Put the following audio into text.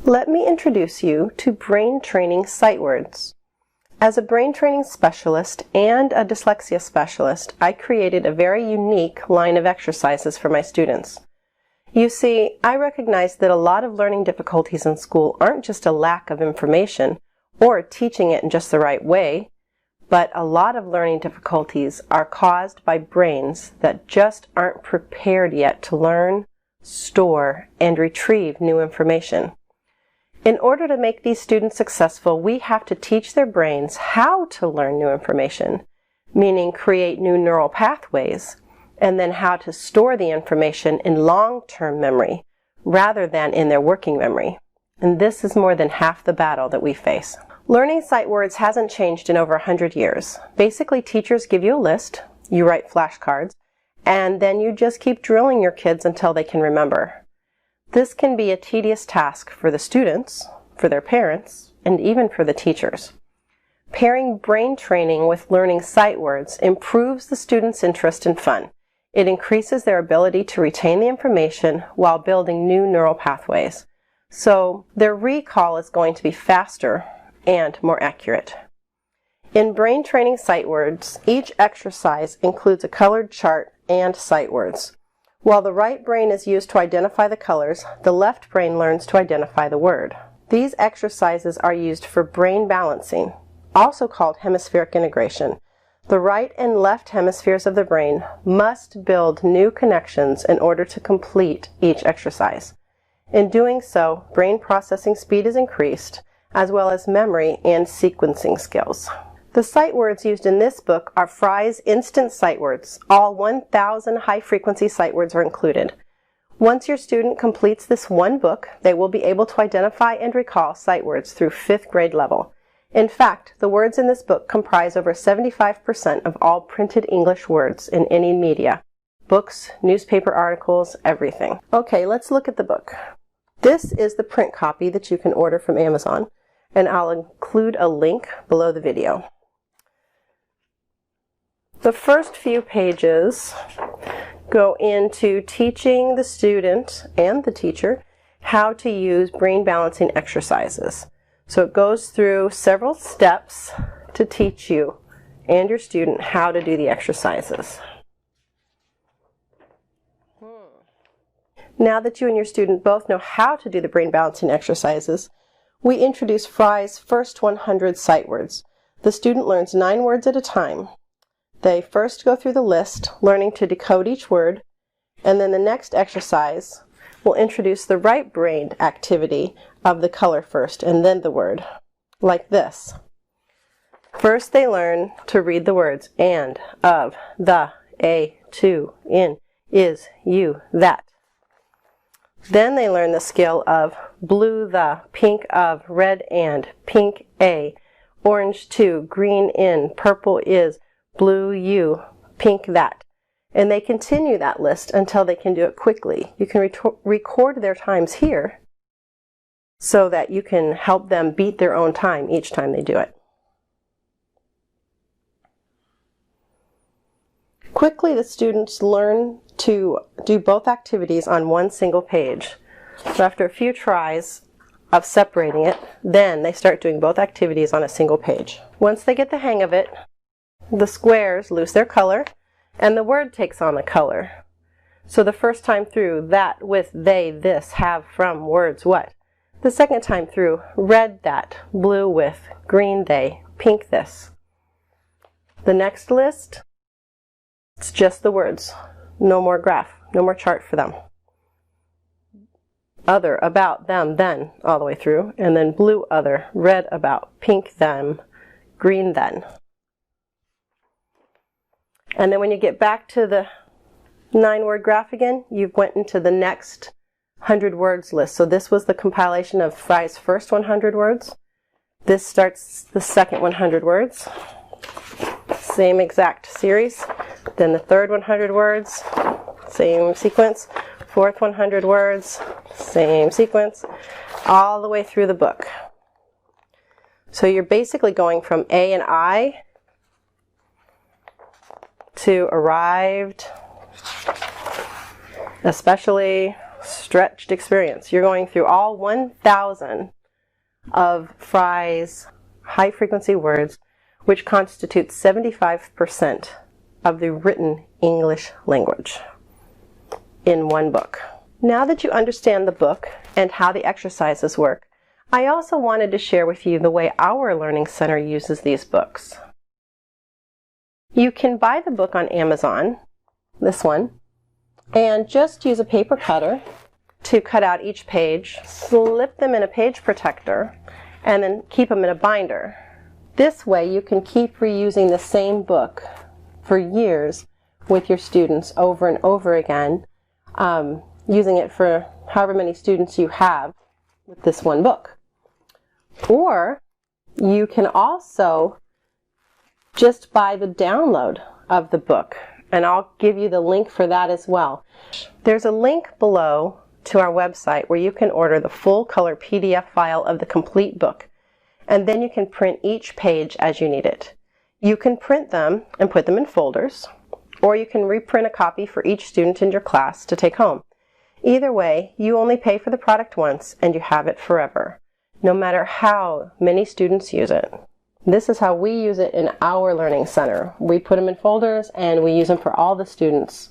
Let me introduce you to brain training sight words. As a brain training specialist and a dyslexia specialist, I created a very unique line of exercises for my students. You see, I recognize that a lot of learning difficulties in school aren't just a lack of information or teaching it in just the right way, but a lot of learning difficulties are caused by brains that just aren't prepared yet to learn, store, and retrieve new information. In order to make these students successful, we have to teach their brains how to learn new information, meaning create new neural pathways, and then how to store the information in long-term memory rather than in their working memory. And this is more than half the battle that we face. Learning sight words hasn't changed in over 100 years. Basically, teachers give you a list, you write flashcards, and then you just keep drilling your kids until they can remember. This can be a tedious task for the students, for their parents, and even for the teachers. Pairing brain training with learning sight words improves the students' interest and fun. It increases their ability to retain the information while building new neural pathways. So their recall is going to be faster and more accurate. In brain training sight words, each exercise includes a colored chart and sight words. While the right brain is used to identify the colors, the left brain learns to identify the word. These exercises are used for brain balancing, also called hemispheric integration. The right and left hemispheres of the brain must build new connections in order to complete each exercise. In doing so, brain processing speed is increased, as well as memory and sequencing skills. The sight words used in this book are Fry's instant sight words. All 1,000 high-frequency sight words are included. Once your student completes this one book, they will be able to identify and recall sight words through 5th grade level. In fact, the words in this book comprise over 75% of all printed English words in any media. Books, newspaper articles, everything. Okay, let's look at the book. This is the print copy that you can order from Amazon, and I'll include a link below the video. The first few pages go into teaching the student and the teacher how to use brain balancing exercises. So it goes through several steps to teach you and your student how to do the exercises. Now that you and your student both know how to do the brain balancing exercises, we introduce Fry's first 100 sight words. The student learns 9 words at a time. They first go through the list, learning to decode each word, and then the next exercise will introduce the right brain activity of the color first and then the word, like this. First they learn to read the words and, of, the, a, to, in, is, you, that. Then they learn the skill of blue the, pink of, red and, pink a, orange to, green in, purple is, blue you, pink that. And they continue that list until they can do it quickly. You can record their times here so that you can help them beat their own time each time they do it. Quickly, the students learn to do both activities on one single page. So after a few tries of separating it, then they start doing both activities on a single page. Once they get the hang of it, the squares lose their color and the word takes on a color. So the first time through, that, with, they, this, have, from, words, what. The second time through, red that, blue with, green they, pink this. The next list, it's just the words. No more graph, no more chart for them. Other, about, them, then, all the way through. And then blue, other, red, about, pink, them, green, then. And then when you get back to the 9-word graph again, you've went into the next 100 words list. So this was the compilation of Fry's first 100 words. This starts the second 100 words. Same exact series. Then the third 100 words, same sequence. Fourth 100 words, same sequence, all the way through the book. So you're basically going from A and I to arrived, especially, stretched experience. You're going through all 1,000 of Fry's high-frequency words, which constitutes 75% of the written English language in one book. Now that you understand the book and how the exercises work, I also wanted to share with you the way our Learning Center uses these books. You can buy the book on Amazon, this one, and just use a paper cutter to cut out each page, slip them in a page protector, and then keep them in a binder. This way you can keep reusing the same book for years with your students over and over again, using it for however many students you have with this one book. Or you can also just buy the download of the book, and I'll give you the link for that as well. There's a link below to our website where you can order the full color PDF file of the complete book, and then you can print each page as you need it. You can print them and put them in folders, or you can reprint a copy for each student in your class to take home. Either way, you only pay for the product once and you have it forever, no matter how many students use it. This is how we use it in our Learning Center. We put them in folders and we use them for all the students